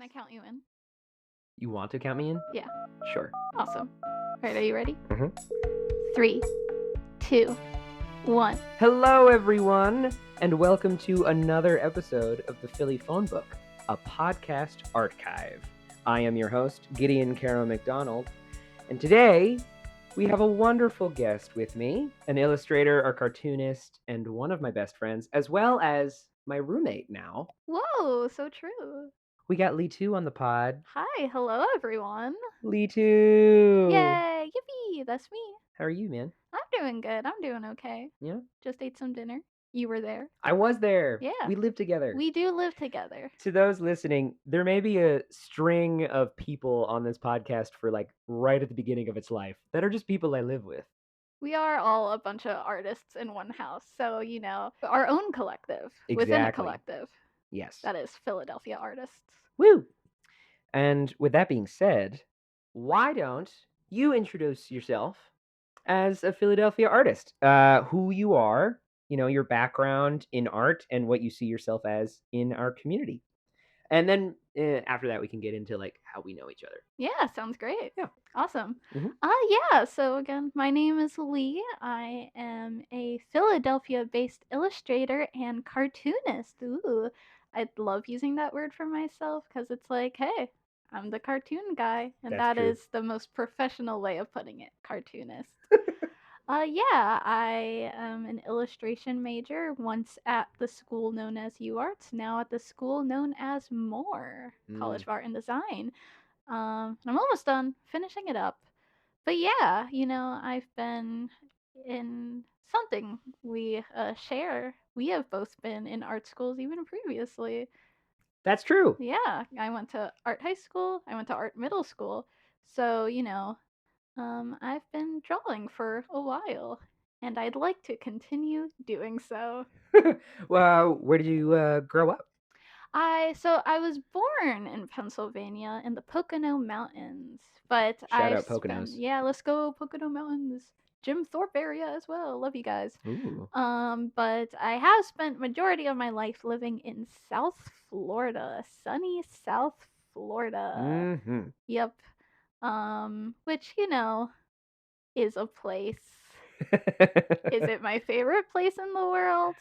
I count you in? You want to count me in? Yeah. Sure. Awesome. All right, are you ready? Mm-hmm. 3, 2, 1. Hello, everyone, and welcome to another episode of the Philly Phone Book, a podcast archive. I am your host, Gideon Caro McDonald, and today we have a wonderful guest with me, an illustrator, a cartoonist, and one of my best friends, as well as my roommate now. Whoa, so true. We got Lee Tew on the pod. Hi, hello everyone. Lee Tew! Yay, yippee, that's me. How are you, man? I'm doing good. I'm doing okay. Yeah? Just ate some dinner. You were there. I was there. Yeah. We live together. We do live together. To those listening, there may be a string of people on this podcast for like right at the beginning of its life that are just people I live with. We are all a bunch of artists in one house, so, our own collective within a Exactly. collective. Yes. That is Philadelphia artists. Woo! And with that being said, why don't you introduce yourself as a Philadelphia artist? Who you are, your background in art, and what you see yourself as in our community. And then after that, we can get into like how we know each other. Yeah, sounds great. Yeah. Awesome. Mhm. Yeah, so again, my name is Lee. I am a Philadelphia-based illustrator and cartoonist. Ooh, I'd love using that word for myself because it's like, hey, I'm the cartoon guy. And That's that true. is the most professional way of putting it, cartoonist. Yeah, I am an illustration major, once at the school known as UArts, now at the school known as College of Art and Design. And I'm almost done finishing it up. But yeah, I've been in something we share. We have both been in art schools even previously. That's true. Yeah, I went to art high school, I went to art middle school. So, I've been drawing for a while, and I'd like to continue doing so. Well, where did you grow up? I was born in Pennsylvania in the Pocono Mountains, but Shout out Poconos. let's go Pocono Mountains. Jim Thorpe area as well. Love you guys. Ooh. But I have spent majority of my life living in South Florida, sunny South Florida. Mm-hmm. Yep. Which is a place. Is it my favorite place in the world?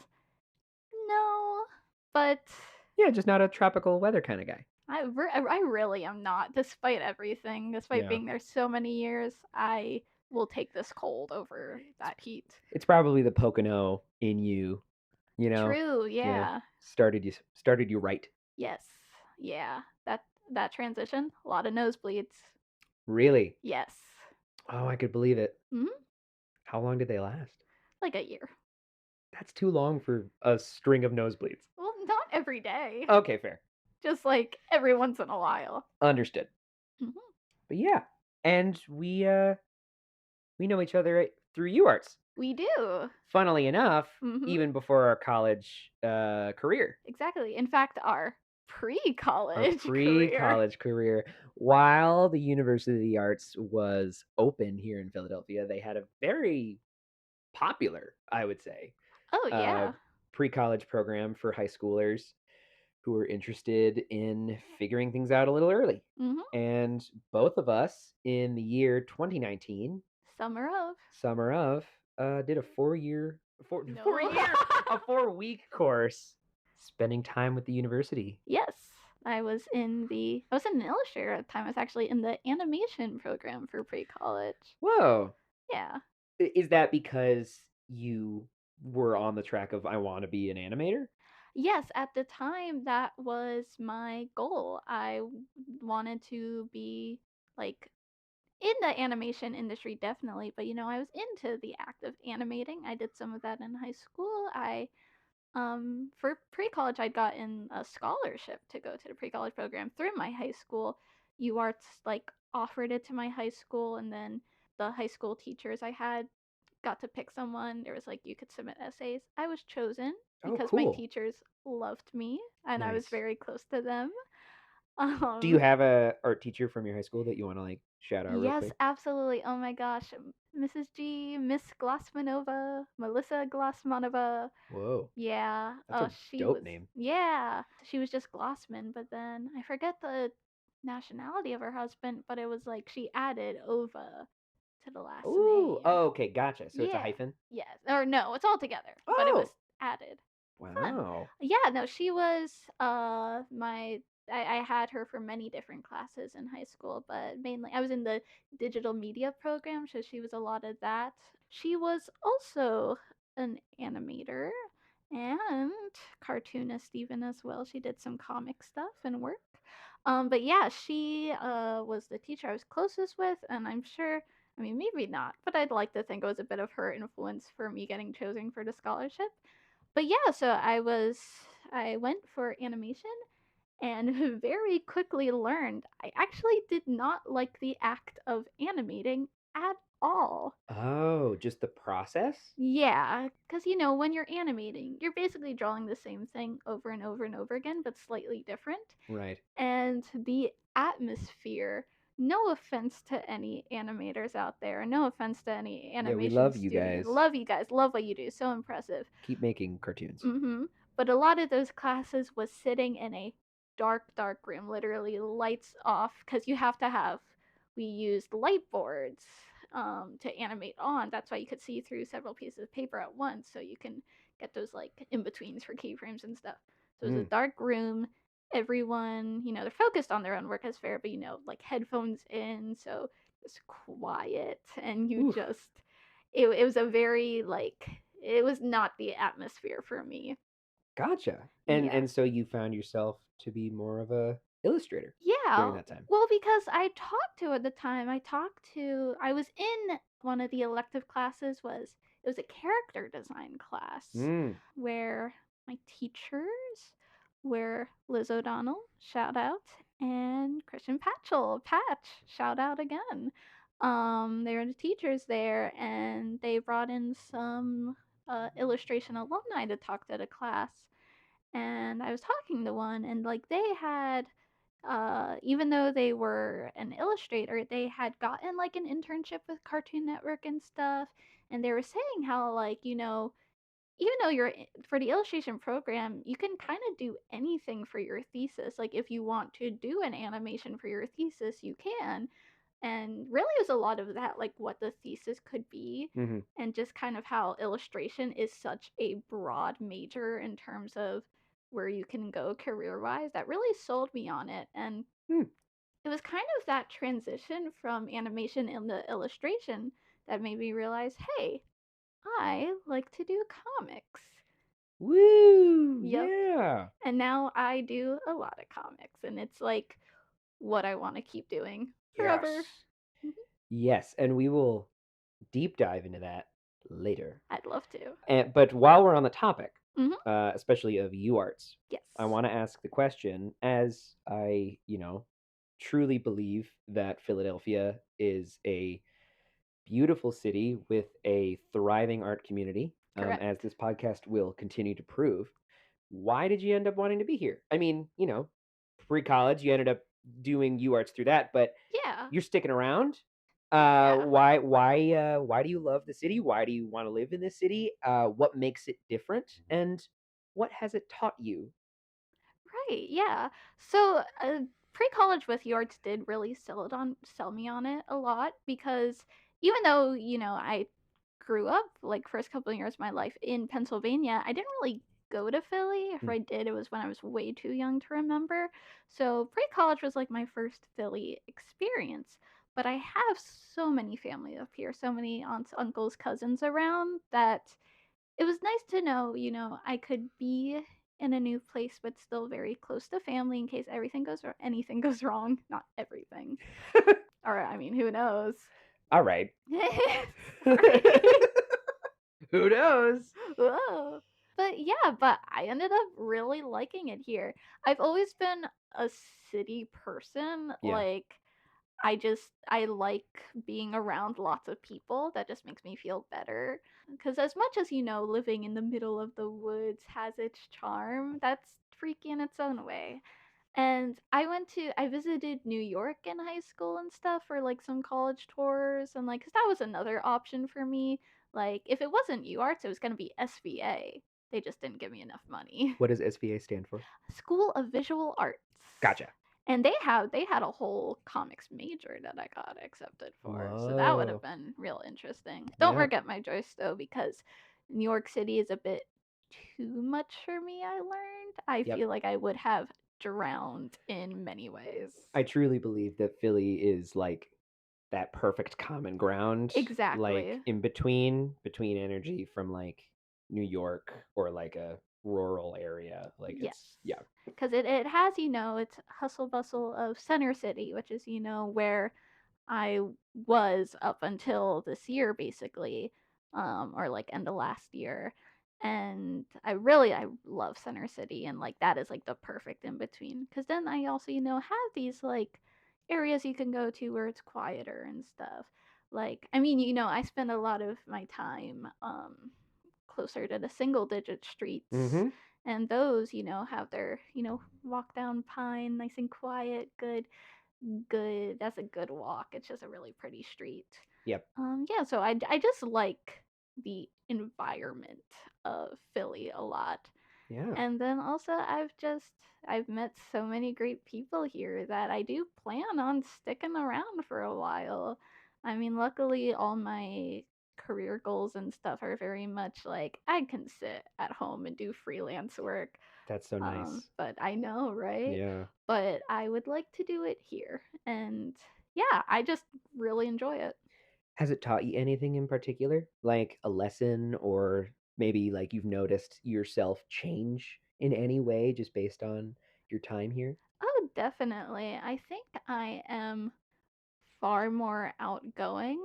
No, but Yeah, just not a tropical weather kind of guy. I really am not. Despite everything, despite being there so many years, I will take this cold over that heat. It's probably the Pocono in you, True, yeah. Started you right. Yes, yeah. That transition, a lot of nosebleeds. Really? Yes. Oh, I could believe it. Mhm. How long did they last? Like a year. That's too long for a string of nosebleeds. Well, not every day. Okay, fair. Just like every once in a while. Understood. Mhm. But yeah, and we know each other through UArts. We do. Funnily enough, Mhm. even before our college career. Exactly. In fact, our pre-college career. While the University of the Arts was open here in Philadelphia, they had a very popular, I would say, Oh, yeah. pre-college program for high schoolers who were interested in figuring things out a little early. Mhm. And both of us in the year 2019, Summer of, did a 4-week course spending time with the university. Yes. I was an illustrator at the time. I was actually in the animation program for pre-college. Whoa. Yeah. Is that because you were on the track of I want to be an animator? Yes, at the time that was my goal. I wanted to be like in the animation industry definitely, but I was into the act of animating. I did some of that in high school. For pre-college, I'd gotten a scholarship to go to the pre-college program through my high school. UArts offered it to my high school, and then the high school teachers I had got to pick someone. There was you could submit essays. I was chosen because my cool. teachers loved me, and I was Nice. very close to them. Do you Um, have a art teacher from your high school that you want to like shout out real yes, quick? absolutely. Oh my gosh, Mrs. G, Miss Glassmanova, Melissa Glassmanova. Whoa, Yeah. that's Oh, a she dope was. name. Yeah, she was just Glossman, but then I forget the nationality of her husband, but it was like she added Ova to the last Ooh, name. oh, okay, gotcha. So it's a Yeah. hyphen. Yes. Or no, it's all together, but it was Oh, added. Fun. wow. Yeah, no, she was my I had her for many different classes in high school, but mainly I was in the digital media program, so she was a lot of that. She was also an animator and cartoonist even as well. She did some comic stuff and work. But yeah, she was the teacher I was closest with, and I'm sure, I mean, maybe not, but I'd like to think it was a bit of her influence for me getting chosen for the scholarship. But yeah, so I went for animation and very quickly learned I actually did not like the act of animating at all. Oh, just the process? Yeah, because when you're animating, you're basically drawing the same thing over and over and over again, but slightly different. Right. And the atmosphere, no offense to any animators out there, no offense to any Yeah, we animation love you studio. guys. Love you guys, love what you do, so impressive. Keep making cartoons. But a lot of those classes was sitting in a dark room, literally lights off, because we used light boards to animate on. That's why you could see through several pieces of paper at once, so you can get those like in betweens for keyframes and stuff. So it was Mm, a dark room. Everyone, they're focused on their own work as fair, but like headphones in, so it's quiet, and oof, it was a very like it was not the atmosphere for me. gotcha. And Yeah. and so you found yourself to be more of a illustrator during Yeah. that time. Well, because I was in one of the elective classes it was a character design class Mm, where my teachers were Liz O'Donnell, shout out, and Christian Patchell, Patch, shout out again. They were the teachers there, and they brought in some illustration alumni to talk to the class. And I was talking to one, and like they had even though they were an illustrator, they had gotten like an internship with Cartoon Network and stuff. And they were saying how, like, even though for the illustration program, you can kind of do anything for your thesis. Like, if you want to do an animation for your thesis, you can. And really, it was a lot of that, like what the thesis could be, hmm and just kind of how illustration is such a broad major in terms of where you can go career wise. That really sold me on it. And mm. it was kind of that transition from animation into illustration that made me realize, hey, I like to do comics. Woo! Yep. Yeah. And now I do a lot of comics, and it's like what I want to keep doing forever. Yes. Mhm. Yes, and we will deep dive into that later. I'd love to. But while we're on the topic, Hmm. especially of UArts, Yes. I want to ask the question, as I, truly believe that Philadelphia is a beautiful city with a thriving art community, as Correct. this podcast will continue to prove. Why did you end up wanting to be here? I mean, pre-college, you ended up doing UArts through that, but Yeah. you're sticking around. Yeah. Why do you love the city? Why do you want to live in this city? What makes it different, and what has it taught you? Right. Yeah. So, pre-college with Yards did really sell me on it a lot because even though I grew up like first couple of years of my life in Pennsylvania, I didn't really go to Philly. If Hmm. I did, it was when I was way too young to remember. So pre-college was like my first Philly experience. But I have so many family up here, so many aunts, uncles, cousins around that it was nice to know, I could be in a new place but still very close to family in case anything goes wrong. Not everything. Or I mean, who knows? All right. Sorry. Who knows? Whoa. But I ended up really liking it here. I've always been a city person. Yeah. Like I like being around lots of people. That just makes me feel better. Because as much as living in the middle of the woods has its charm, that's freaky in its own way. And I visited New York in high school and stuff for like some college tours and like, cause that was another option for me. Like, if it wasn't UArts, it was gonna be SVA. They just didn't give me enough money. What does SVA stand for? School of Visual Arts. Gotcha. And they had a whole comics major that I got accepted for. So that would have Whoa. been real interesting. Don't Yeah. forget my choice though, because New York City is a bit too much for me, I learned. I Yep. feel like I would have drowned in many ways. I truly believe that Philly is like that perfect common ground, like Exactly. in between energy from like New York or like a rural area. Like Yes. it's yeah. Because it has, it's hustle bustle of Center City, which is, where I was up until this year basically, or like end of last year. And I love Center City and like that is like the perfect in between. Cause then I also, have these like areas you can go to where it's quieter and stuff. Like, I mean, I spend a lot of my time closer to the single digit streets. Mm-hmm. And those, have their, walk down Pine, nice and quiet, good. That's a good walk. It's just a really pretty street. Yep. Yeah, so I just like the environment of Philly a lot. Yeah. And then also I've met so many great people here that I do plan on sticking around for a while. I mean, luckily all my career goals and stuff are very much like I can sit at home and do freelance work. That's so nice. But I know, right? Yeah. But I would like to do it here. And yeah, I just really enjoy it. Has it taught you anything in particular? Like a lesson or maybe like you've noticed yourself change in any way just based on your time here? Oh, definitely. I think I am far more outgoing.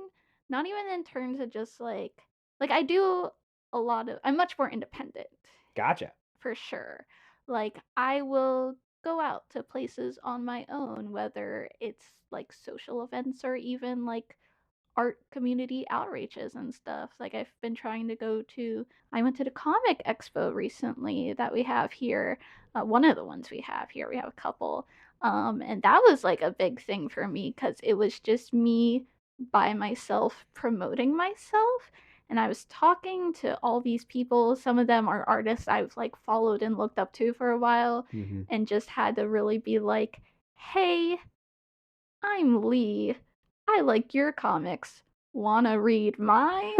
Not even in terms of just like I do I'm much more independent Gotcha. for sure. Like I will go out to places on my own, whether it's like social events or even like art community outreaches and stuff. Like I went to the comic expo recently that we have here. One of the ones we have here, we have a couple. And that was like a big thing for me because it was just me by myself promoting myself. And I was talking to all these people. Some of them are artists I've like followed and looked up to for a while, Mm-hmm. and just had to really be like, hey, I'm Lee. I like your comics. Wanna read mine?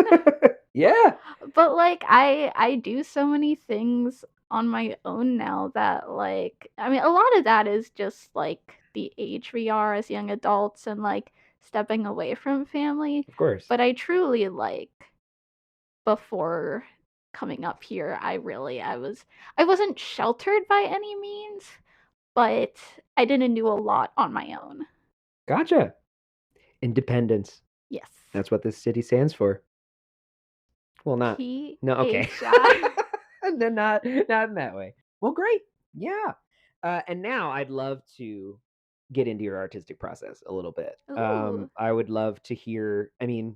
Yeah. But like I do so many things on my own now that like I mean a lot of that is just like the age we are as young adults and like stepping away from family. Of course. But I truly like before coming up here, I wasn't sheltered by any means, but I didn't do a lot on my own. Gotcha. Independence. Yes. That's what this city stands for. Well, not. No, okay. PHI. No, not in that way. Well, great. Yeah. And now I'd love to get into your artistic process a little bit. Ooh. I would love to hear. I mean,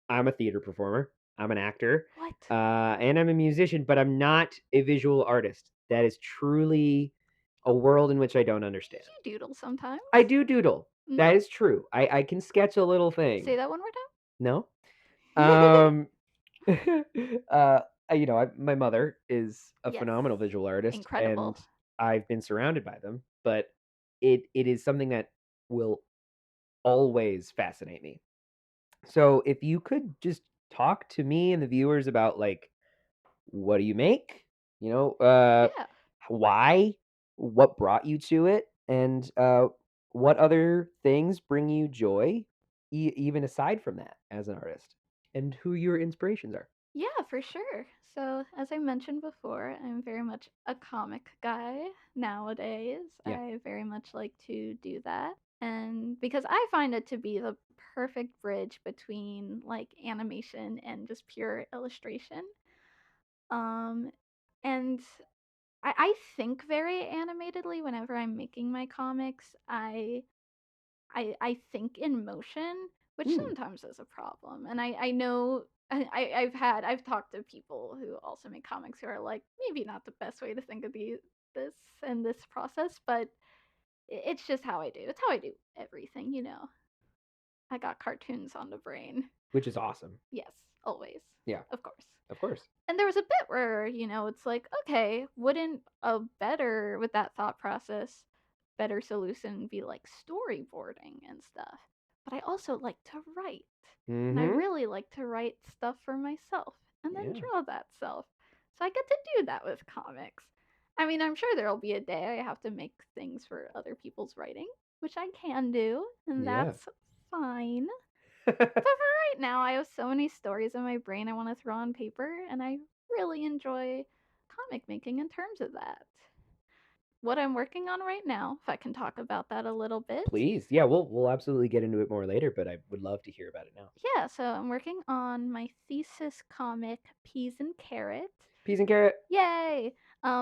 I'm a theater performer. I'm an actor, What? and I'm a musician, but I'm not a visual artist. That is truly a world in which I don't understand. You doodle sometimes. I do doodle. Mm. That is true. I can sketch a little thing. Say that one more No. time. My mother is a Yes. phenomenal visual artist, Incredible. and I've been surrounded by them. But it is something that will always fascinate me. So if you could just talk to me and the viewers about like what do you make? Yeah. Why? What brought you to it? And what other things bring you joy, even aside from that as an artist? And who your inspirations are. Yeah, for sure. So, as I mentioned before, I'm very much a comic guy nowadays. Yeah. I very much like to do that. And because I find it to be the perfect bridge between like animation and just pure illustration. Um, and I think very animatedly whenever I'm making my comics. I think in motion, which Hmm. sometimes is a problem. And I know I've talked to people who also make comics who are like maybe not the best way to think of this and this process, but It's just how I do. It's how I do everything, you know. I got cartoons on the brain. Which is awesome. Yes, always. Yeah, Of course. of course. And there was a bit where, you know, it's like, okay, wouldn't a better, with that thought process, better solution be like storyboarding and stuff? But I also like to write. And I Mm-hmm. really like to write stuff for myself and then Yeah. draw that self. So I get to do that with comics. I mean, I'm sure there'll be a day I have to make things for other people's writing, which I can do, and Yeah. that's fine. But for right now, I have so many stories in my brain I want to throw on paper, and I really enjoy comic making in terms of that. What I'm working on right now, if I can talk about that a little bit. Please. Yeah, we'll absolutely get into it more later, but I would love to hear about it now. Yeah, so I'm working on my thesis comic, Peas and Carrot. Peas and carrot. Yay!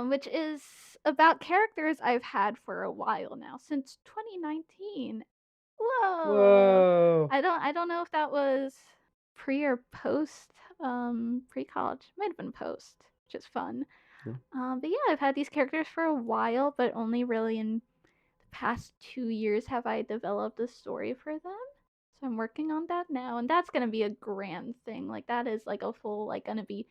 Which is about characters I've had for a while now, since 2019. Whoa! Whoa. I don't know if that was pre or post pre-college. Might have been post, which is fun. Yeah. But yeah, I've had these characters for a while, but only really in the past 2 years have I developed a story for them. So I'm working on that now, and that's gonna be a grand thing. Like that is like a full like gonna be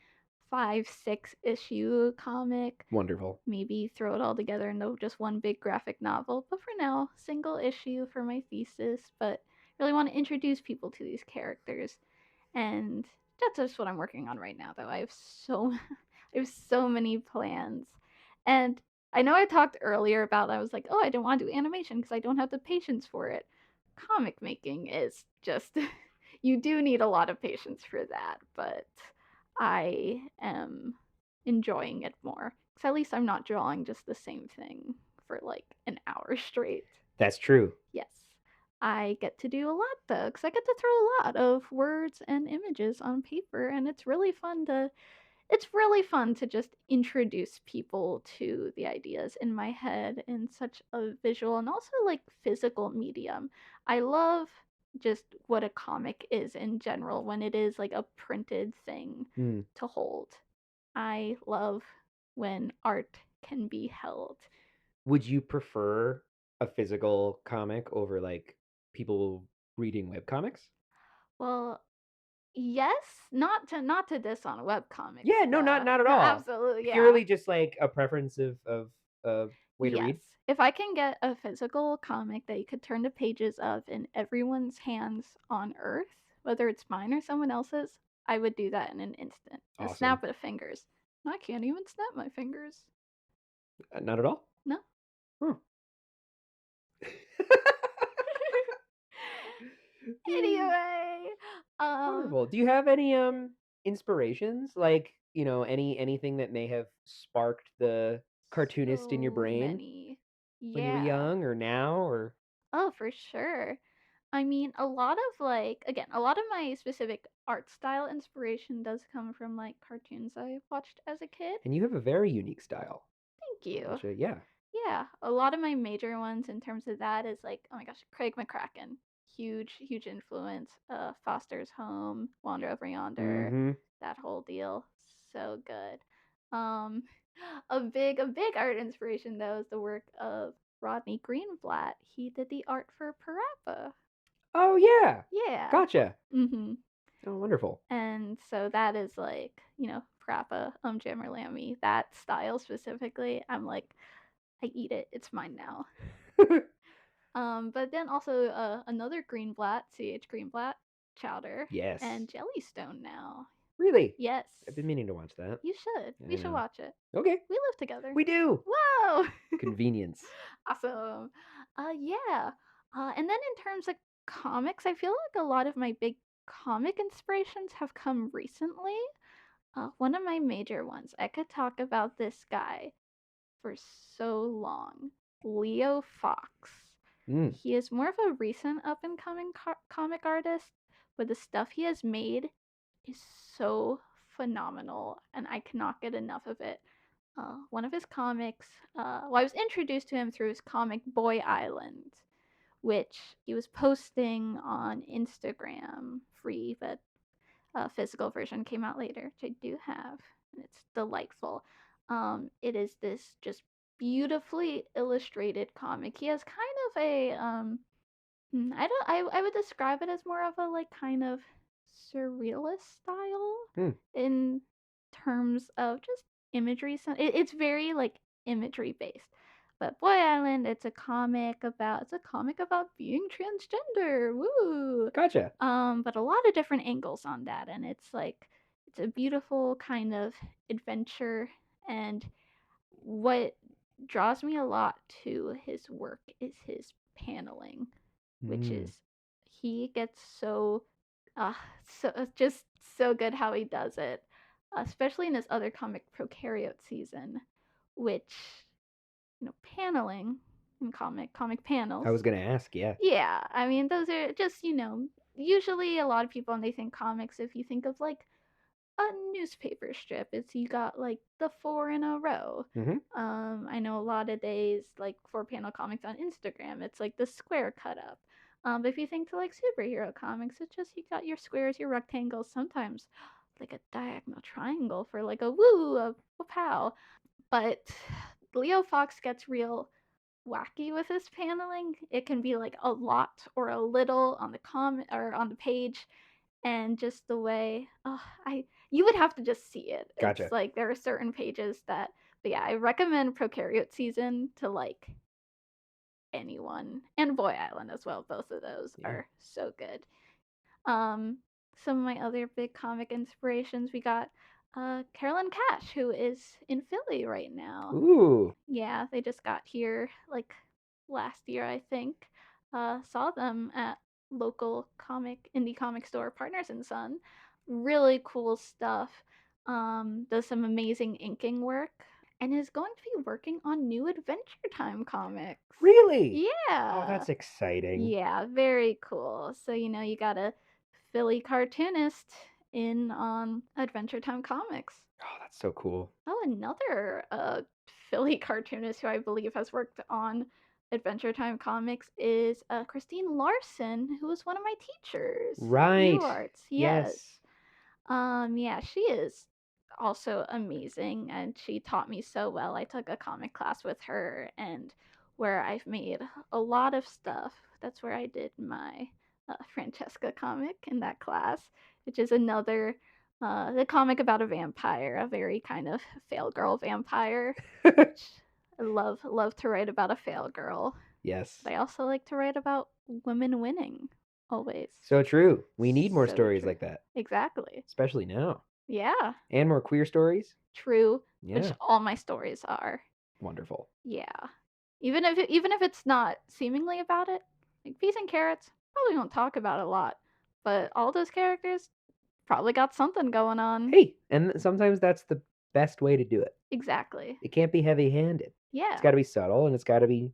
5, 6 issue comic. Wonderful. Maybe throw it all together into just one big graphic novel. But for now, single issue for my thesis. But I really want to introduce people to these characters, and that's just what I'm working on right now. Though I have I have so many plans, and I know I talked earlier about I was like, oh, I don't want to do animation because I don't have the patience for it. Comic making is just you do need a lot of patience for that, but I am enjoying it more because at least I'm not drawing just the same thing for like an hour straight. That's true. Yes. I get to do a lot though, because I get to throw a lot of words and images on paper, and it's really fun to just introduce people to the ideas in my head in such a visual and also like physical medium. I love just what a comic is in general when it is like a printed thing Mm. to hold. I love when art can be held. Would you prefer a physical comic over like people reading webcomics? Well, yes, not to diss on webcomics. Yeah, no, not at No, all. absolutely, yeah. Purely just like a preference of way to Yes. read. If I can get a physical comic that you could turn the pages of in everyone's hands on Earth, whether it's mine or someone else's, I would do that in an instant. A Awesome. snap of fingers. I can't even snap my fingers. Not at all? No. Huh. Anyway, Wonderful. Do you have any inspirations? Like, anything that may have sparked the cartoonist in your so brain many. when you were Yeah. young or now or Oh, for sure. I mean, a lot of like again, a lot of my specific art style inspiration does come from like cartoons I watched as a kid. and you have a very unique style. Thank you. Which yeah. Yeah, a lot of my major ones in terms of that is like, oh my gosh, Craig McCracken, huge influence. Foster's Home, Wander Over Yonder, Mm-hmm. that whole deal, so good. Um, a big art inspiration though is the work of Rodney Greenblatt. He did the art for Parappa. Oh yeah. Yeah. Gotcha. Mhm. Oh, wonderful. And so that is like, Parappa, Jam or Lammy, that style specifically. I'm like, I eat it. It's mine now. But then also another Greenblatt, C.H. Greenblatt, Chowder, Yes. and Jellystone now. Really? Yes. I've been meaning to watch that. You should. I We should know. watch it. Okay. We live together. We do. Whoa! Convenience. Awesome. Yeah. And then in terms of comics, I feel like a lot of my big comic inspirations have come recently. One of my major ones, I could talk about this guy for so long. Leo Fox. Mm. He is more of a recent up and coming comic artist, but the stuff he has made is so phenomenal, and I cannot get enough of it. One of his comics, well, I was introduced to him through his comic Boy Island, which he was posting on Instagram free, but a physical version came out later, which I do have, and it's delightful. It is this just beautifully illustrated comic. He has kind of a I don't I would describe it as more of a like kind of surrealist style Hmm. in terms of just imagery. So it's very like imagery based. But Boy Island, it's a comic about being transgender. Woo! Gotcha. But a lot of different angles on that, and it's a beautiful kind of adventure. And what draws me a lot to his work is his paneling, which Mm. is he gets uh just so good how he does it, especially in his other comic Prokaryote season, which paneling in comic panels. I was gonna ask, yeah. Yeah, I mean those are just usually a lot of people when they think comics, if you think of like a newspaper strip. It's you got like the four in a row. Mm-hmm. I know a lot of days like 4 panel comics on Instagram. It's like the square cut up. But if you think to like superhero comics, it's just you got your squares, your rectangles, sometimes like a diagonal triangle for like a woo, a pow. But Leo Fox gets real wacky with his paneling. It can be like a lot or a little on the or on the page, and just the way I you would have to just see it. Gotcha. It's like there are certain pages that, but yeah, I recommend Prokaryote season to like anyone, and Boy Island as well. Both of those Yeah. are so good. Um, some of my other big comic inspirations, we got Carolyn Cash, who is in Philly right now. Ooh. Yeah, they just got here like last year, I think. Saw them at local indie comic store Partners and Son. Really cool stuff. Does some amazing inking work and is going to be working on new Adventure Time comics. Really? Oh, Yeah. that's exciting. Yeah, very cool. So, you got a Philly cartoonist in on Adventure Time comics. Oh, that's so cool. Oh, another Philly cartoonist who I believe has worked on Adventure Time comics is Christine Larson, who was one of my teachers at Right. UArts. Yes. Yes. Yeah, she is also amazing, and she taught me so well. I took a comic class with her, and where I've made a lot of stuff. That's where I did my Francesca comic in that class, which is another the comic about a vampire, a very kind of fail girl vampire. Which I love to write about a fail girl. Yes. But I also like to write about women winning always. So true. We need more So stories true. like that, Exactly. especially now. Yeah. And more queer stories. True. Which Yeah. all my stories are. Wonderful. Yeah. Even if it's not seemingly about it, like Peas and Carrots, probably won't talk about it a lot. But all those characters probably got something going on. Hey, and sometimes that's the best way to do it. Exactly. It can't be heavy-handed. Yeah. It's got to be subtle and it's got to be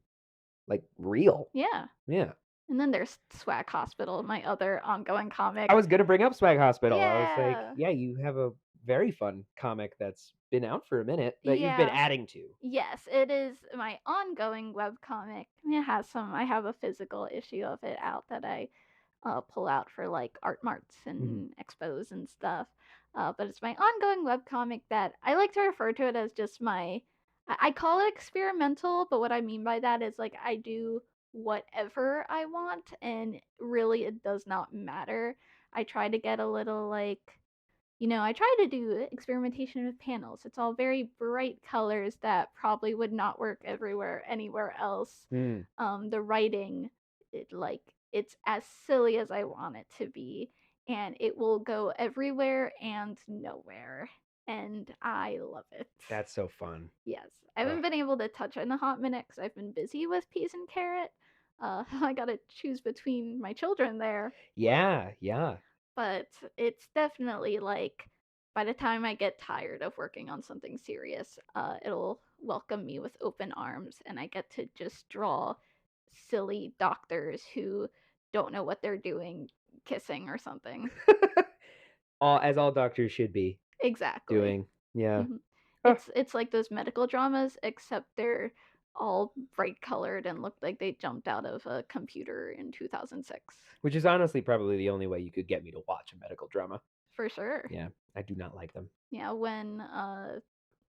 like real. Yeah. Yeah. And then there's Swag Hospital, my other ongoing comic. I was gonna bring up Swag Hospital. I was like, Yeah. yeah, you have a very fun comic that's been out for a minute that you've been Yeah. adding to. Yes, it is my ongoing webcomic. I have a physical issue of it out that I pull out for like art marts and expos and stuff. But it's my ongoing webcomic that I like to refer to it as just I call it experimental, but what I mean by that is like I do whatever I want, and really it does not matter. I try to get a little like I try to do experimentation with panels. It's all very bright colors that probably would not work anywhere else. Mm. The writing, it's as silly as I want it to be, and it will go everywhere and nowhere, and I love it. That's so fun. Yes, I haven't been able to touch it in a hot minute because I've been busy with Peas and Carrot. I gotta choose between my children there. Yeah, yeah. But it's definitely like by the time I get tired of working on something serious, it'll welcome me with open arms, and I get to just draw silly doctors who don't know what they're doing, kissing or something. As all doctors should be Exactly. doing. Yeah. Mhm. It's like those medical dramas, except they're all bright colored and look like they jumped out of a computer in 2006. Which is honestly probably the only way you could get me to watch a medical drama. For sure. Yeah, I do not like them. Yeah, when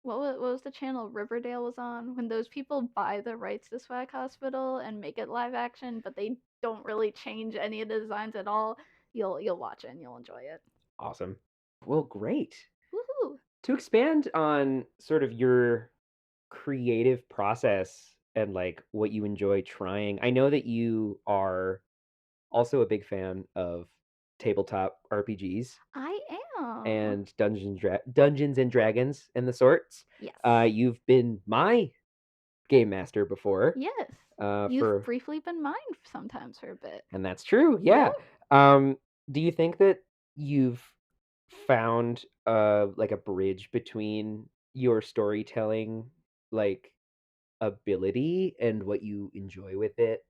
what was the channel Riverdale was on when those people buy the rights to Swag Hospital and make it live action, but they don't really change any of the designs at all. You'll watch it and you'll enjoy it. Awesome. Well, great. Woohoo! To expand on sort of your creative process and like what you enjoy trying, I know that you are also a big fan of tabletop RPGs I am. and Dungeons and Dragons and the sorts. Yes. You've been my game master before. Yes. You've You've briefly been mine sometimes for a bit. And that's true. Yeah. Do you think that you've found like a bridge between your storytelling like ability and what you enjoy with it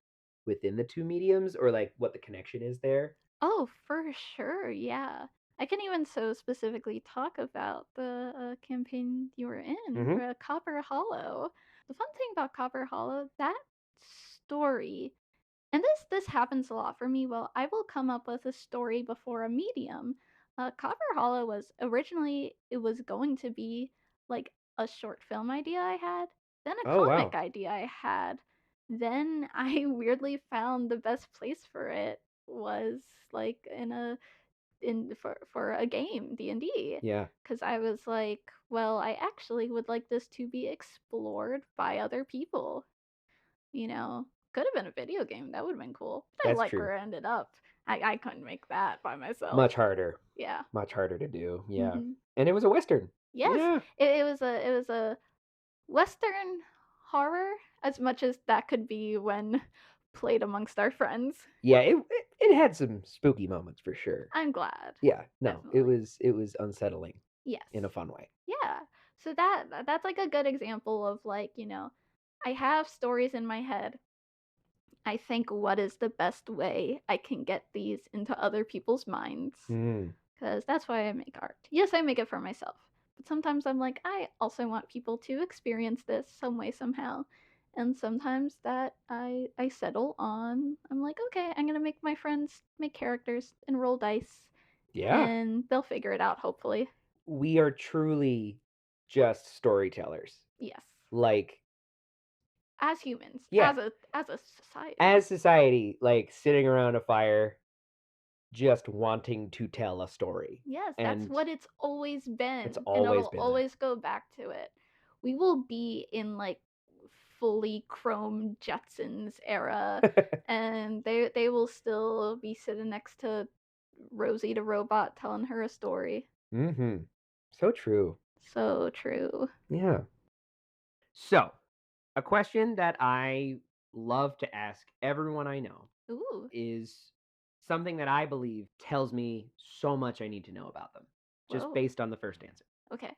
within the two mediums, or like what the connection is there? Oh, for sure, yeah. I can even so specifically talk about the campaign you were in, Mm-hmm. Copper Hollow. The fun thing about Copper Hollow, that story, and this happens a lot for me. Well, I will come up with a story before a medium. Copper Hollow was originally it was going to be like a short film idea I had, then a Oh comic wow. idea I had. Then I weirdly found the best place for it was like in for a game, D&D. Yeah, Cuz I was like, well, I actually would like this to be explored by other people, you know. Could have been a video game. That would have been cool. But I that's like true. where it ended up. I couldn't make that by myself. Much harder. Yeah. Much harder to do. Yeah. Mhm. And it was a Western. Yes, Yeah. it was a Western horror as much as that could be when played amongst our friends. Yeah, it had some spooky moments for sure. I'm glad. Yeah, no, Definitely. it was unsettling Yes. in a fun way. Yeah. So that's like a good example of like, I have stories in my head. I think what is the best way I can get these into other people's minds? Mm. Because that's why I make art. Yes, I make it for myself. But sometimes I'm like, I also want people to experience this some way, somehow. And sometimes that I settle on, I'm like, okay, I'm gonna make my friends make characters and roll dice, Yeah, and they'll figure it out, hopefully. we are truly just storytellers. Yes. Like, As humans, yeah, as a society. as society, like sitting around a fire, just wanting to tell a story. Yes, that's And what it's always it's been, and always it'll been that. always go back to it. We will be in like fully chrome Jetsons era, and they will still be sitting next to Rosie the robot telling her a story. Mm-hmm. So true. So true. Yeah. So, a question that I love to ask everyone I know Ooh, is something that I believe tells me so much I need to know about them, just whoa. based on the first answer. Okay.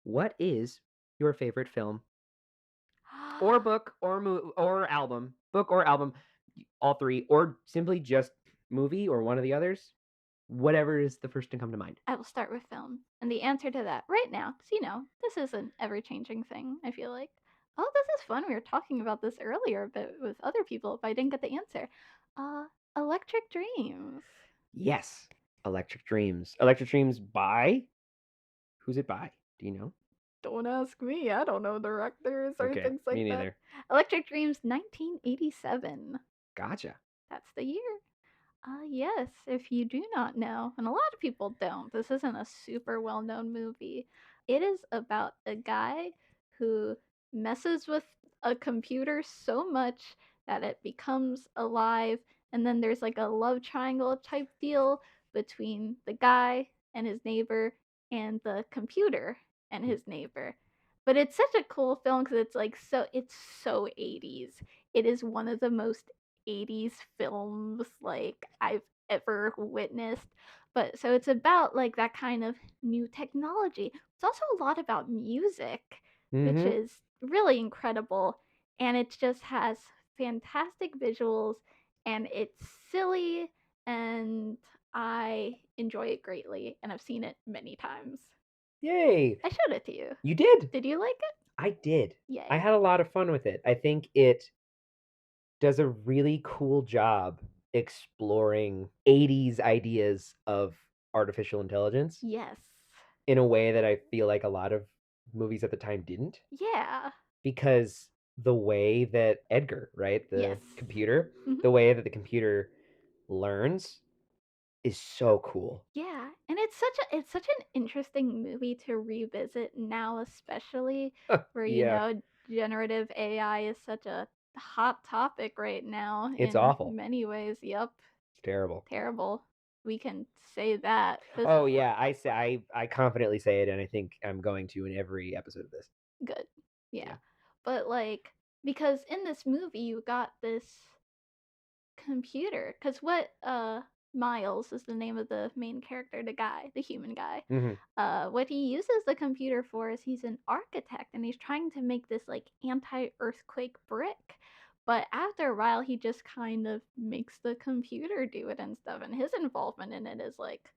What is your favorite film or book or album, book or album, all three, or simply just movie or one of the others? Whatever is the first to come to mind. I will start with film. And the answer to that right now, because this is an ever changing thing, I feel like. Oh, this is fun. We were talking about this earlier, but with other people, if I didn't get the answer. Uh, Electric Dreams. Yes, Electric Dreams. Electric Dreams by? Who's it by? Do you know? Don't ask me. I don't know directors or Okay, things me like that. neither. Electric Dreams 1987. Gotcha. That's the year. Yes, if you do not know, and a lot of people don't, this isn't a super well known movie. It is about a guy who messes with a computer so much that it becomes alive, and then there's like a love triangle type deal between the guy and his neighbor and the computer and his neighbor. But it's such a cool film because it's so 80s. It is one of the most 80s films like I've ever witnessed. But so it's about like that kind of new technology. It's also a lot about music, which Mm-hmm. is really incredible. And it just has fantastic visuals and it's silly and I enjoy it greatly and I've seen it many times. Yay! I showed it to you. You did. Did you like it? I did. I Yay. had a lot of fun with it. I think it does a really cool job exploring 80s ideas of artificial intelligence Yes. in a way that I feel like a lot of movies at the time didn't, Yeah. because the way that Edgar, right, Yes. Mhm. the way that the computer learns is so cool. Yeah, and it's such an interesting movie to revisit now, especially where, Yeah, generative AI is such a hot topic right now it's in awful. many ways. Yep, It's terrible. terrible. We can say that because Oh yeah, I confidently say it, and I think I'm going to in every episode of this. good. Yeah. Yeah. But like because in this movie you got this computer, because what Miles is the name of the main character, the guy, the human guy. Hmm. What he uses the computer for is he's an architect and he's trying to make this like anti-earthquake brick. But after a while, he just kind of makes the computer do it and stuff, and his involvement in it is like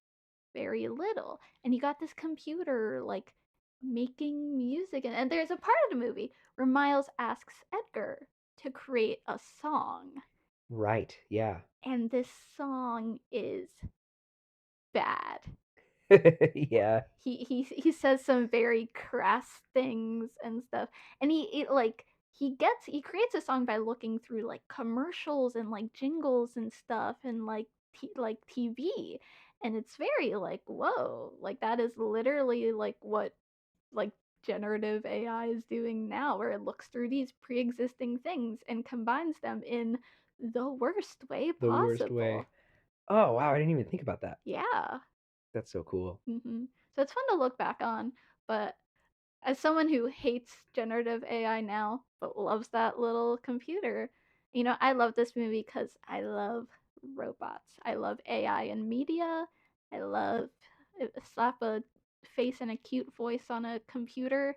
very little. And you got this computer like making music, and there's a part of the movie where Miles asks Edgar to create a song, Right. Yeah. and this song is bad. Yeah. He says some very crass things and stuff, and he creates a song by looking through like commercials and like jingles and stuff and like TV, and it's very like whoa, like that is literally like what like generative AI is doing now, where it looks through these pre-existing things and combines them in the worst way The worst way. possible. Oh wow, I didn't even think about that. Yeah. That's so cool. So it's fun to look back on, but as someone who hates generative AI now but loves that little computer, I love this movie because I love robots. I love AI in media. I love slap a face and a cute voice on a computer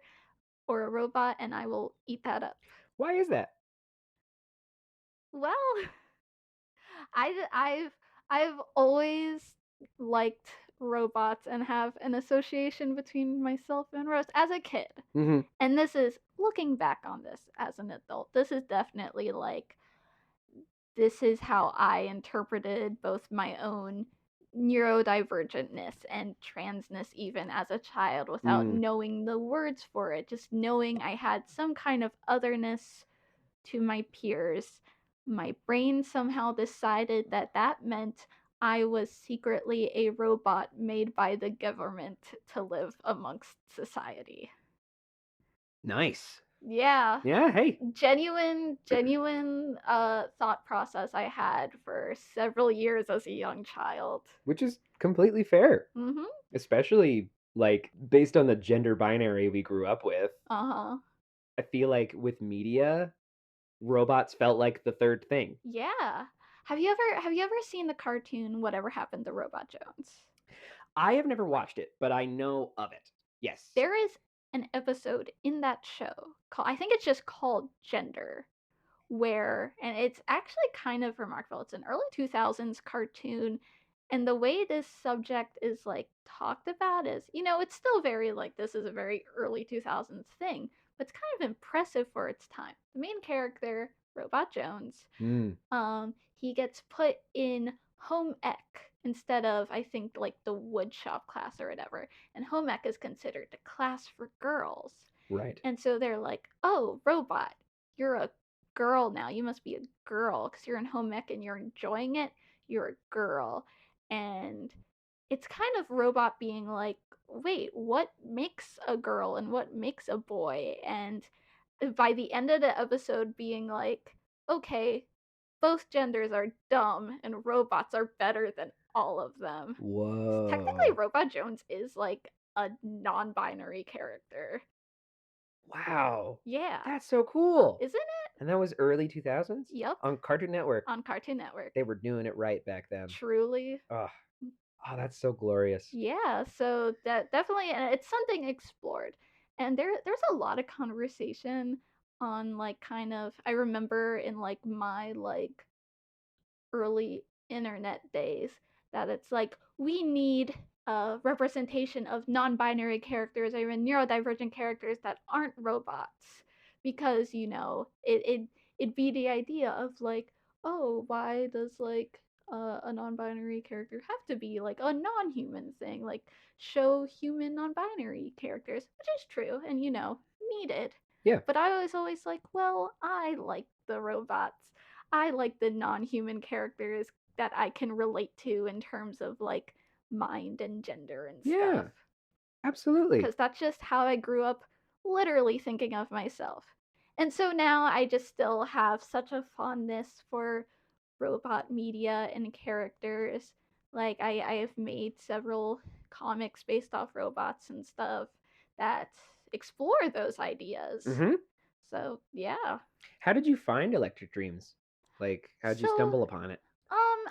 or a robot, and I will eat that up. Why is that? Well, I've always liked robots and have an association between myself and Rose as a kid. Hmm. And this is looking back on this as an adult. This is definitely like this is how I interpreted both my own neurodivergentness and transness even as a child without Mm. knowing the words for it, just knowing I had some kind of otherness to my peers. My brain somehow decided that that meant I was secretly a robot made by the government to live amongst society. Nice. Yeah. Yeah. Hey. Genuine thought process I had for several years as a young child. Which is completely fair, Mhm. especially like based on the gender binary we grew up with. Uh-huh. I feel like with media, robots felt like the third thing. Yeah. Have you ever seen the cartoon Whatever Happened to Robot Jones? I have never watched it, but I know of it. Yes. There is an episode in that show called, I think it's just called Gender, where, and it's actually kind of remarkable. It's an early 2000s cartoon, and the way this subject is like talked about is, it's still very like this is a very early 2000s thing, but it's kind of impressive for its time. The main character, Robot Jones, Mm, he gets put in home ec instead of, I think, like the wood shop class or whatever. And home ec is considered a class for girls. right. And so they're like, oh, robot, you're a girl now. You must be a girl because you're in home ec and you're enjoying it. You're a girl. And it's kind of robot being like, wait, what makes a girl and what makes a boy? And by the end of the episode, being like, okay, both genders are dumb and robots are better than all of them. Technically, Whoa. Robot Jones is like a non binary character. Wow. Yeah. That's so cool. Isn't it? And that was early 2000s Yep. on Cartoon Network. On Cartoon Network. They were doing it right back then. Truly. Oh, oh, that's so glorious. Yeah, so that definitely, and it's something explored. And there's a lot of conversation on like kind of, I remember in like my like early internet days, that it's like we need a representation of non-binary characters or even neurodivergent characters that aren't robots, because it'd be the idea of like, oh, why does like a non-binary character have to be like a non-human thing, like show human non-binary characters, which is true and needed. Yeah. But I was always like, well, I like the robots. I like the non-human characters that I can relate to in terms of like mind and gender and stuff. Yeah, absolutely. Because that's just how I grew up literally thinking of myself. And so now I just still have such a fondness for robot media and characters. Like I have made several comics based off robots and stuff that explore those ideas. Mm-hmm. So yeah. How did you find Electric Dreams? Like, how did you So stumble upon it?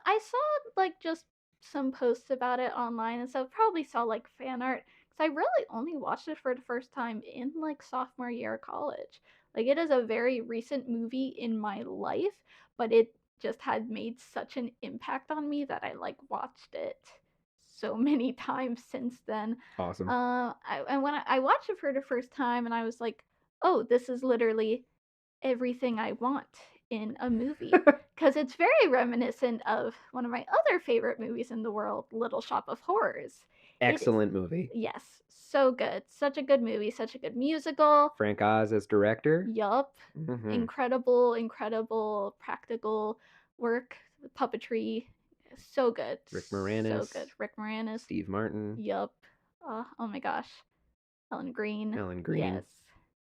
I saw like just some posts about it online and stuff. Probably saw like fan art because I really only watched it for the first time in like sophomore year of college. Like it is a very recent movie in my life, but it just had made such an impact on me that I like watched it so many times since then. Awesome. And when I watched it for the first time, and I was like, oh, this is literally everything I want in a movie because it's very reminiscent of one of my other favorite movies in the world, Little Shop of Horrors. It is, Excellent movie. yes, so good. Such a good movie, such a good musical. Frank Oz as director. Yup. Mm-hmm. Incredible practical work, puppetry. So good. Rick Moranis. So good. Rick Moranis. Steve Martin. Yup. Oh my gosh. Ellen Green. Yes.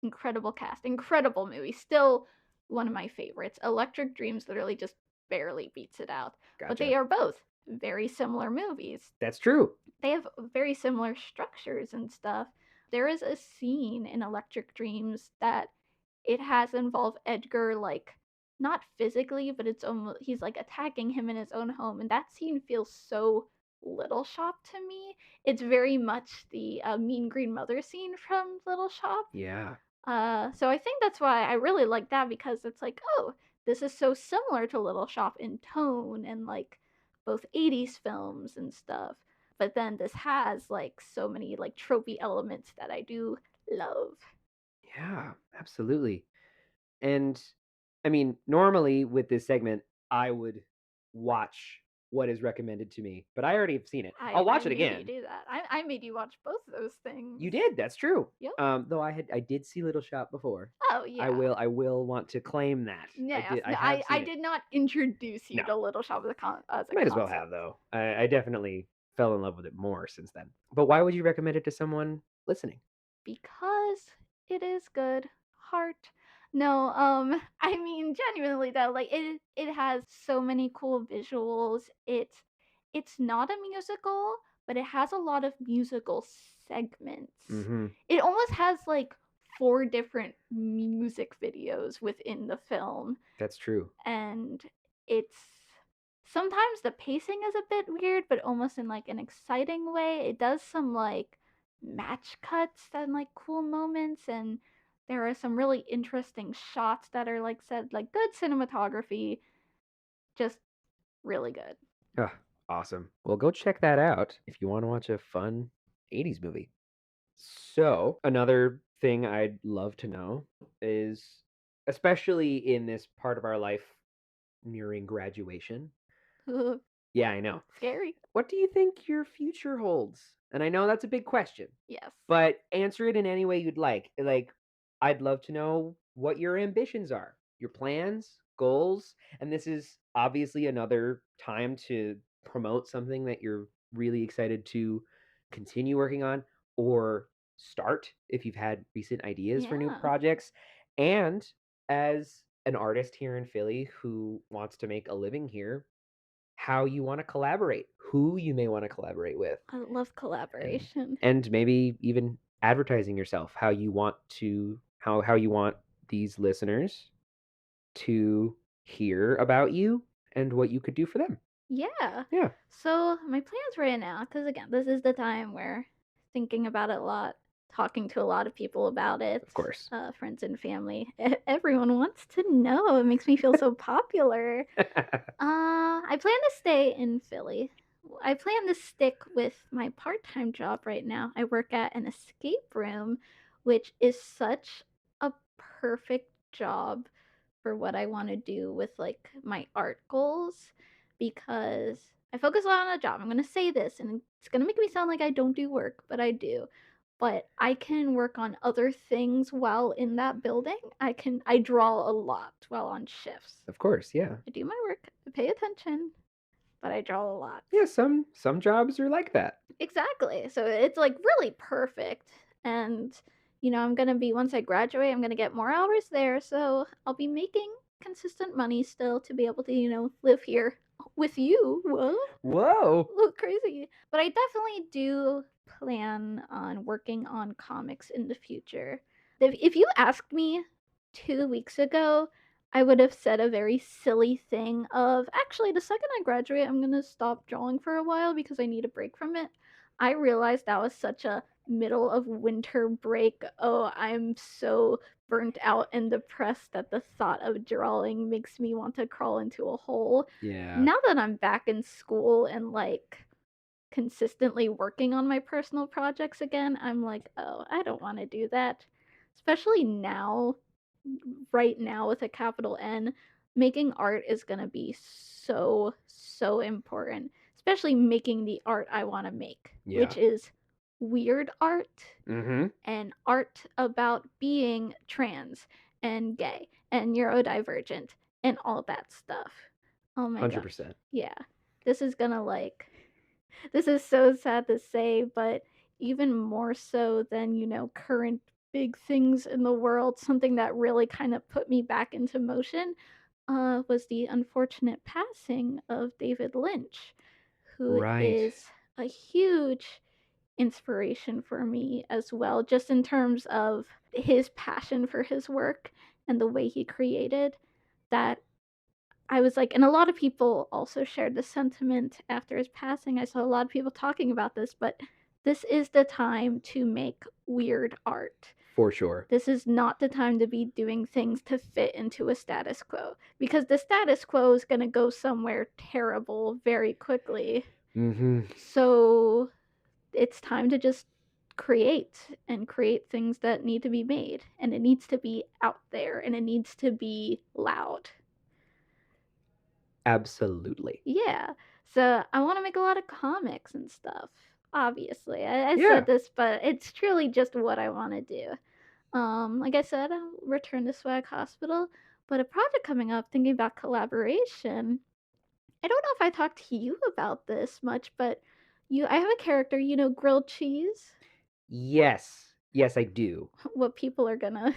Incredible cast. Incredible movie. Still one of my favorites. Electric Dreams literally just barely beats it out. Gotcha. But they are both very similar movies. That's true. They have very similar structures and stuff. There is a scene in Electric Dreams that it has involved Edgar, like, not physically, but it's almost he's like attacking him in his own home, and that scene feels so Little Shop to me. It's very much the Mean Green Mother scene from Little Shop. Yeah. So I think that's why I really like that because it's like, oh, this is so similar to Little Shop in tone and like both 80s films and stuff. But then this has like so many like tropey elements that I do love. Yeah, absolutely. And I mean, normally with this segment, I would watch what is recommended to me, but I already have seen it. I'll watch it made again. You do that. I made you watch both of those things. You did. That's true. Yep. Though I did see Little Shop before. Oh yeah. I will want to claim that. Yeah. I did not introduce you No. to Little Shop as a Might as well have though. I definitely fell in love with it more since then. But why would you recommend it to someone listening? Because it is good. Heart. No, I mean genuinely though, like it has so many cool visuals. It's not a musical, but it has a lot of musical segments. Mm-hmm. It almost has like 4 different music videos within the film. That's true. And it's sometimes the pacing is a bit weird, but almost in like an exciting way. It does some like match cuts and like cool moments, and there are some really interesting shots that are like said like good cinematography, just really good. Oh, awesome. Well, go check that out if you want to watch a fun 80s movie. So, another thing I'd love to know is, especially in this part of our life nearing graduation. Yeah, I know. Scary. What do you think your future holds? And I know that's a big question. Yes. But answer it in any way you'd like. Like, I'd love to know what your ambitions are, your plans, goals. And this is obviously another time to promote something that you're really excited to continue working on or start if you've had recent ideas for new Yeah. projects. And as an artist here in Philly who wants to make a living here, how you want to collaborate, who you may want to collaborate with. I love collaboration. And maybe even advertising yourself, how you want these listeners to hear about you and what you could do for them. Yeah. Yeah. So my plans right now, because again, this is the time where thinking about it a lot, talking to a lot of people about it. Of course. Friends and family. Everyone wants to know. It makes me feel so popular. I plan to stay in Philly. I plan to stick with my part-time job right now. I work at an escape room, which is such a perfect job for what I want to do with like my art goals because I focus a lot on a job. I'm gonna say this, and it's gonna make me sound like I don't do work, but I do. But I can work on other things while in that building. I draw a lot while on shifts. Of course, yeah. I do my work, I pay attention, but I draw a lot. Yeah, some jobs are like that. Exactly. So it's like really perfect. And, I'm going to be, once I graduate, I'm going to get more hours there. So I'll be making consistent money still to be able to, live here with you. Whoa. Whoa. Look crazy. But I definitely do plan on working on comics in the future. If you asked me 2 weeks ago, I would have said a very silly thing of actually, the second I graduate, I'm going to stop drawing for a while because I need a break from it. I realized that was such a middle of winter break. Oh, I'm so burnt out and depressed that the thought of drawing makes me want to crawl into a hole. Yeah. Now that I'm back in school and like consistently working on my personal projects again, I'm like, oh, I don't want to do that. Especially now, right now with a capital N, making art is going to be so, so important. Especially making the art I want to make, which is weird art and art about being trans and gay and neurodivergent and all that stuff. Oh my 100%. gosh. Yeah. This is gonna this is so sad to say, but even more so than, current big things in the world, something that really kind of put me back into motion was the unfortunate passing of David Lynch, who is a huge inspiration for me as well, just in terms of his passion for his work and the way he created that. I was like, and a lot of people also shared the sentiment after his passing. I saw a lot of people talking about this, but this is the time to make weird art. For sure. This is not the time to be doing things to fit into a status quo, because the status quo is going to go somewhere terrible very quickly. So it's time to just create things that need to be made, and it needs to be out there, and it needs to be loud. Absolutely. Yeah. So I want to make a lot of comics and stuff. Obviously, I said this, but it's truly just what I want to do. Like I said, I'll return to Swag Hospital, but a project coming up, thinking about collaboration. I don't know if I talked to you about this much, but I have a character, grilled cheese. Yes. Yes, I do. What people are gonna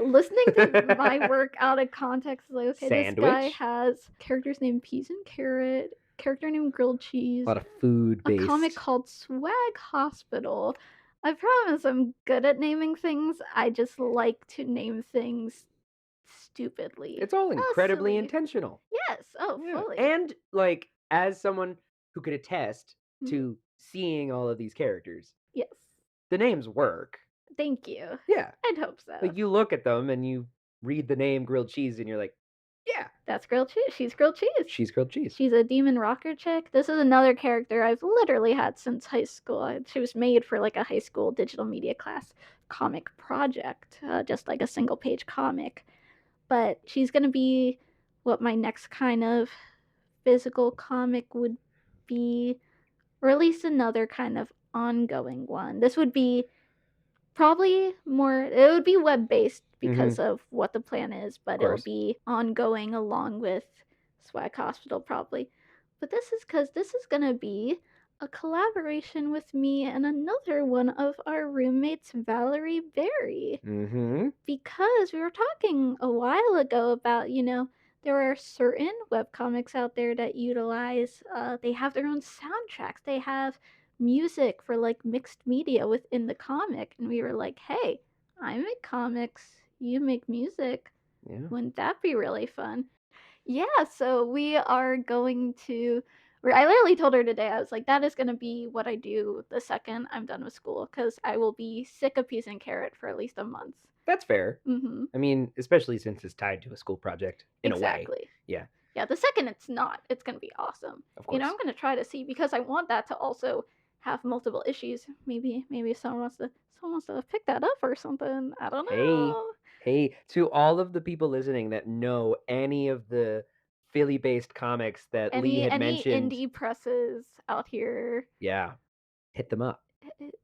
listening to my work out of context is like, okay, Sandwich. This guy has characters named Peas and Carrot, character named Grilled Cheese, a lot of food based. A comic called Swag Hospital. I promise I'm good at naming things. I just like to name things stupidly. It's all incredibly intentional. Yes. Oh, fully. And like, as someone who could attest to seeing all of these characters, yes, the names work. Thank you. Yeah. I'd hope so. Like, you look at them and you read the name Grilled Cheese and you're like, yeah. That's Grilled Cheese. She's Grilled Cheese. She's Grilled Cheese. She's a demon rocker chick. This is another character I've literally had since high school. She was made for like a high school digital media class comic project, just like a single page comic. But she's going to be what my next kind of physical comic would be, or at least another kind of ongoing one. This would be probably more, it would be web-based because of what the plan is, but it'll be ongoing along with Swag Hospital probably. But this is because this is going to be a collaboration with me and another one of our roommates, Valerie Berry. Because we were talking a while ago about, there are certain webcomics out there that utilize, they have their own soundtracks. They have music for like mixed media within the comic. And we were like, hey, I make comics, you make music. Yeah. Wouldn't that be really fun? Yeah, so we are going to, I literally told her today, I was like, that is going to be what I do the second I'm done with school, because I will be sick of Peas and Carrot for at least a month. That's fair. I mean, especially since it's tied to a school project in a way. Yeah. Yeah, the second it's not, it's going to be awesome. Of course. I'm going to try to see, because I want that to also have multiple issues. Maybe someone wants to pick that up or something. I don't know. Hey, to all of the people listening that know any of the Philly-based comics that Lee had Any mentioned. indie presses out here, Yeah, hit them up.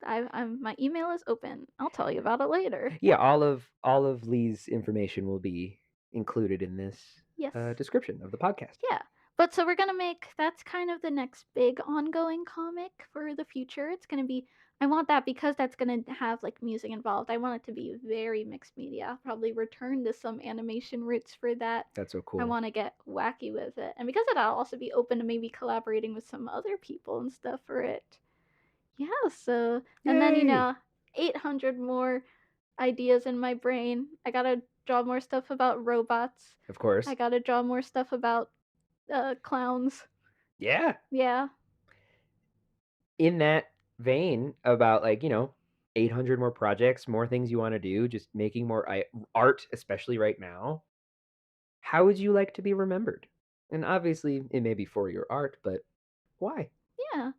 I'm my email is open. I'll tell you about it later. Yeah, all of Lee's information will be included in this Yes. description of the podcast. Yeah. But so we're gonna make that's kind of the next big ongoing comic for the future. It's gonna be I want that because that's gonna have like music involved. I want it to be very mixed media. I'll probably return to some animation roots for that. That's so cool. I want to get wacky with it, and because of that, I'll also be open to maybe collaborating with some other people and stuff for it. Yeah. So and then Yay! 800 more ideas in my brain. I gotta draw more stuff about robots. Of course. I gotta draw more stuff about clowns. Yeah. Yeah. In that vein, about 800 more projects, more things you want to do, just making more art, especially right now. How would you like to be remembered? And obviously, it may be for your art, but why? Yeah.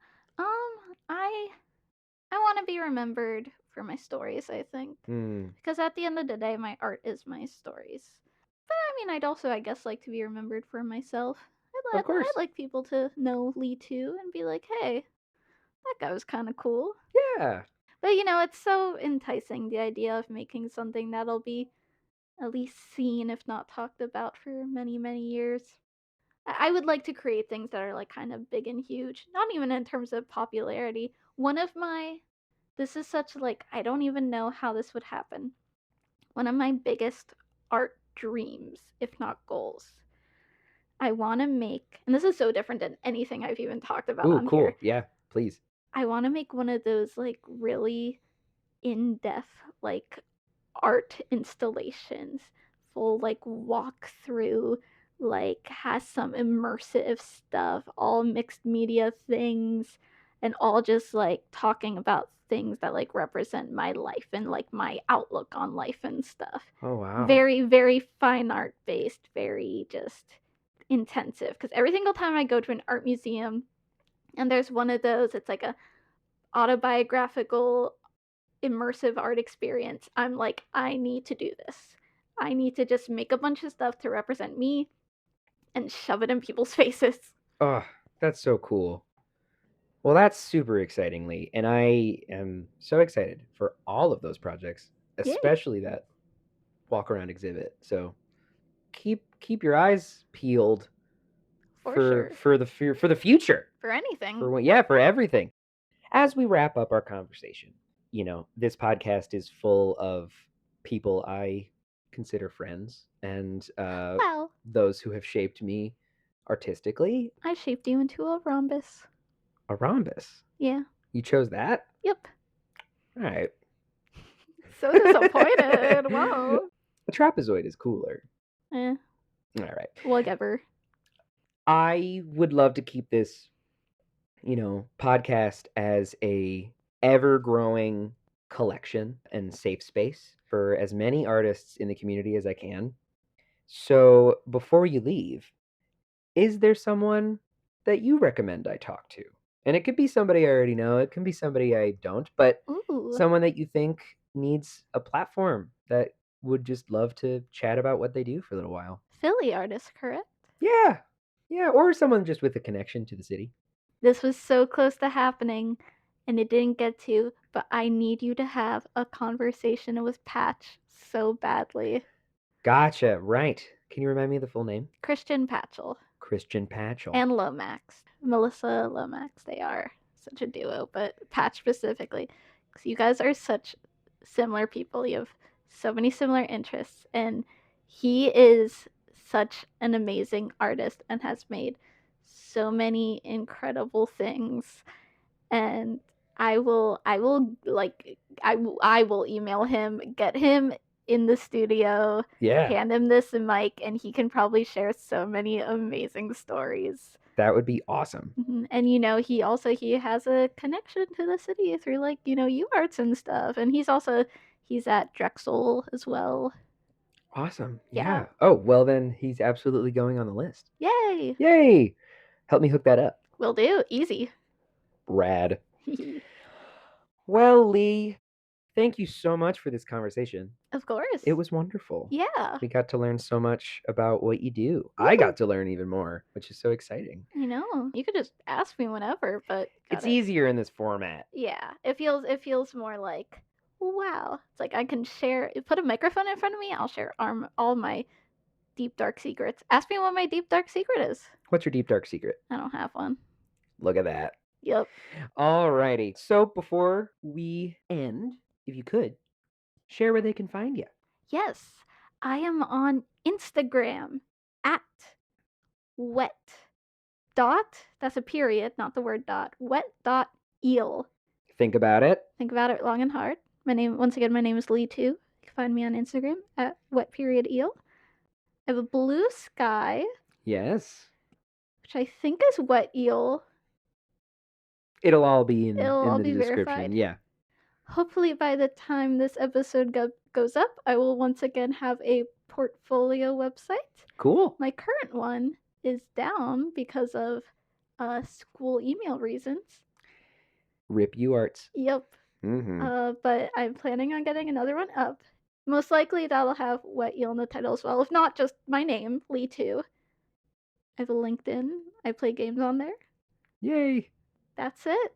I want to be remembered for my stories, I think. Because at the end of the day, my art is my stories. But I mean, I'd also, I guess, like to be remembered for myself. Of course. I'd like people to know Lee Tew and be like, hey, that guy was kind of cool. Yeah. But it's so enticing, the idea of making something that'll be at least seen, if not talked about, for many, many years. I would like to create things that are like kind of big and huge, not even in terms of popularity. This is such like, I don't even know how this would happen. One of my biggest art dreams, if not goals, I want to make, and this is so different than anything I've even talked about on cool. here. Yeah, please. I want to make one of those like really in-depth like art installations, full like walk through, like has some immersive stuff, all mixed media things, and all just like talking about things that like represent my life and like my outlook on life and stuff. Oh wow. Very, very fine art based, very just intensive. Because every single time I go to an art museum and there's one of those, it's like a autobiographical immersive art experience, I'm like, I need to do this. I need to just make a bunch of stuff to represent me and shove it in people's faces. Oh, that's so cool. Well, that's super exciting, Lee, and I am so excited for all of those projects, especially that walk around exhibit. So keep your eyes peeled for the future. For anything. For everything. As we wrap up our conversation, this podcast is full of people I consider friends and those who have shaped me artistically. I shaped you into a rhombus. A rhombus? Yeah. You chose that? Yep. All right. So disappointed. Whoa. A trapezoid is cooler. All right. Whatever. I would love to keep this, podcast as a ever-growing collection and safe space for as many artists in the community as I can. So before you leave, is there someone that you recommend I talk to? And it could be somebody I already know. It can be somebody I don't, but someone that you think needs a platform, that would just love to chat about what they do for a little while. Philly artist, correct? Yeah. Yeah, or someone just with a connection to the city. This was so close to happening, and it didn't get to, but I need you to have a conversation with Patch so badly. Gotcha, right. Can you remind me of the full name? Christian Patchell. Christian Patchell. And Lomax. Melissa Lomax. They are such a duo, but Patch specifically. Because you guys are such similar people. You have so many similar interests, and he is such an amazing artist and has made so many incredible things. And I will email him, get him in the studio, hand him this mic, and he can probably share so many amazing stories. That would be awesome. And he has a connection to the city through UArts and stuff, and he's at Drexel as well. Awesome. Yeah. Oh, well then he's absolutely going on the list. Yay. Help me hook that up. Will do. Easy. Rad. Well, Lee, thank you so much for this conversation. Of course. It was wonderful. Yeah. We got to learn so much about what you do. I got to learn even more, which is so exciting. You know, you could just ask me whenever, but It's easier in this format. Yeah, it feels more like, wow. It's like I can share. Put a microphone in front of me. I'll share all my deep dark secrets. Ask me what my deep dark secret is. What's your deep dark secret? I don't have one. Look at that. Yep. Alrighty. So before we end, if you could, share where they can find you. Yes, I am on Instagram at wet dot. That's a period, not the word dot. Wet dot eel. Think about it. Think about it long and hard. My name is Lee Tew. You can find me on Instagram at wet period eel. I have a blue sky. Yes. Which I think is wet eel. It'll all be in the be description. Verified. Yeah. Hopefully by the time this episode goes up, I will once again have a portfolio website. Cool. My current one is down because of school email reasons. Rip UArts. Yep. Mm-hmm. But I'm planning on getting another one up. Most likely that'll have wet eel in the title as well. If not, just my name, Lee Tew. I have a LinkedIn. I play games on there. Yay. That's it.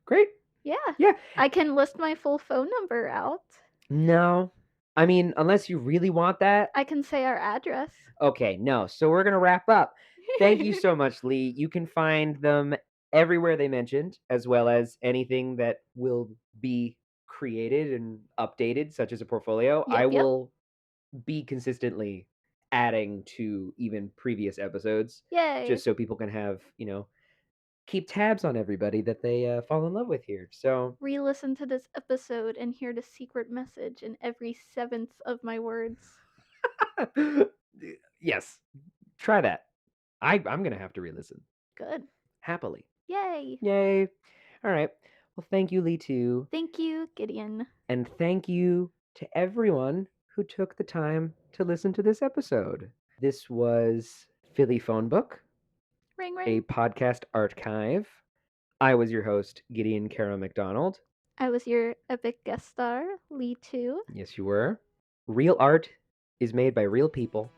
Great. Yeah. Yeah. I can list my full phone number out. No. I mean, unless you really want that. I can say our address. Okay, no. So we're going to wrap up. Thank you so much, Lee. You can find them everywhere they mentioned, as well as anything that will be created and updated, such as a portfolio. I will be consistently adding to even previous episodes. Yay. Just so people can have, keep tabs on everybody that they fall in love with here. So re-listen to this episode and hear the secret message in every 7th of my words. Yes, try that. I'm gonna have to re-listen. Good. Happily. Yay. All right. Well, thank you, Lee Tew. Thank you, Gideon. And thank you to everyone who took the time to listen to this episode. This was Philly Phone Book. Ring, ring. A podcast archive. I was your host, Gideon Caro McDonald. I was your epic guest star, Lee Tew. Yes, you were. Real art is made by real people.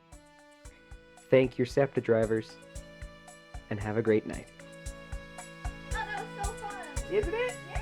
Thank your SEPTA drivers, and have a great night. Oh, that was so fun. Isn't it? Yeah.